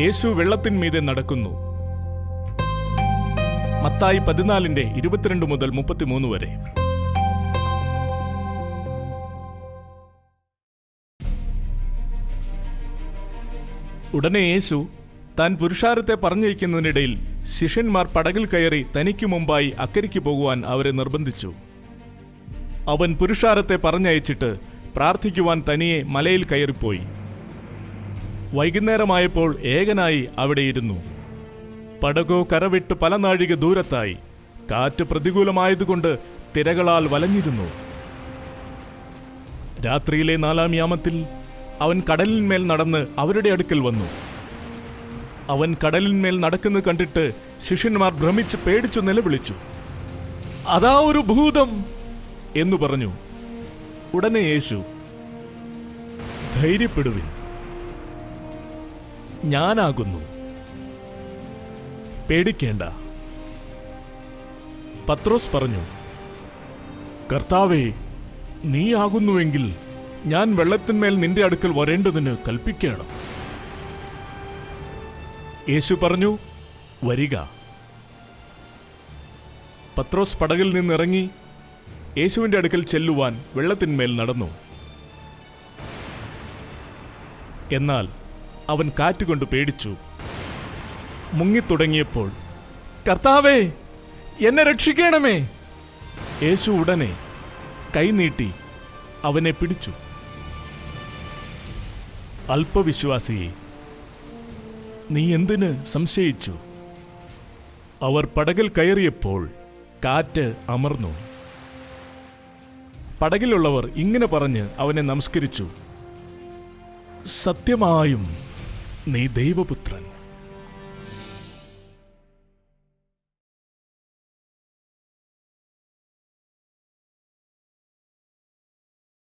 യേശു വെള്ളത്തിന്മീതെ നടക്കുന്നു. മത്തായി 14:22 മുതൽ 33 വരെ. ഉടനെ യേശു താൻ പുരുഷാരത്തെ പറഞ്ഞയക്കുന്നതിനിടയിൽ ശിഷ്യന്മാർ പടകിൽ കയറി തനിക്ക് മുമ്പായി അക്കരയ്ക്ക് പോകുവാൻ അവരെ നിർബന്ധിച്ചു. അവൻ പുരുഷാരത്തെ പറഞ്ഞയച്ചിട്ട് പ്രാർത്ഥിക്കുവാൻ തനിയെ മലയിൽ കയറിപ്പോയി. വൈകുന്നേരമായപ്പോൾ ഏകനായി അവിടെയിരുന്നു. പടകോ കരവിട്ട് പല നാഴിക ദൂരത്തായി. കാറ്റ് പ്രതികൂലമായതുകൊണ്ട് തിരകളാൽ വലഞ്ഞിരുന്നു. രാത്രിയിലെ 4-ാം യാമത്തിൽ അവൻ കടലിന്മേൽ നടന്ന് അവരുടെ അടുക്കൽ വന്നു. അവൻ കടലിന്മേൽ നടക്കുന്നത് കണ്ടിട്ട് ശിഷ്യന്മാർ ഭ്രമിച്ച് പേടിച്ചു നിലവിളിച്ചു. അതാ ഒരു ഭൂതം എന്നു പറഞ്ഞു. ഉടനെ യേശു, ധൈര്യപ്പെടുവിൻ, ഞാനാകുന്നു, പേടിക്കേണ്ട. പത്രോസ് പറഞ്ഞു, കർത്താവേ, നീയാകുന്നുവെങ്കിൽ ഞാൻ വെള്ളത്തിന്മേൽ നിന്റെ അടുക്കൽ വരേണ്ടതിന് കൽപ്പിക്കണം. യേശു പറഞ്ഞു, വരിക. പത്രോസ് പടകിൽ നിന്നിറങ്ങി യേശുവിന്റെ അടുക്കൽ ചെല്ലുവാൻ വെള്ളത്തിന്മേൽ നടന്നു. എന്നാൽ അവൻ കാറ്റുകൊണ്ട് പേടിച്ചു. മുങ്ങിത്തുടങ്ങിയപ്പോൾ, കർത്താവേ, എന്നെ രക്ഷിക്കണമേ. യേശു ഉടനെ കൈനീട്ടി അവനെ പിടിച്ചു. അല്പവിശ്വാസിയെ, നീ എന്തിന് സംശയിച്ചു? അവർ പടകിൽ കയറിയപ്പോൾ കാറ്റ് അമർന്നു. പടകിലുള്ളവർ ഇങ്ങനെ പറഞ്ഞ് അവനെ നമസ്കരിച്ചു, സത്യമായും നീ ദൈവപുത്രൻ.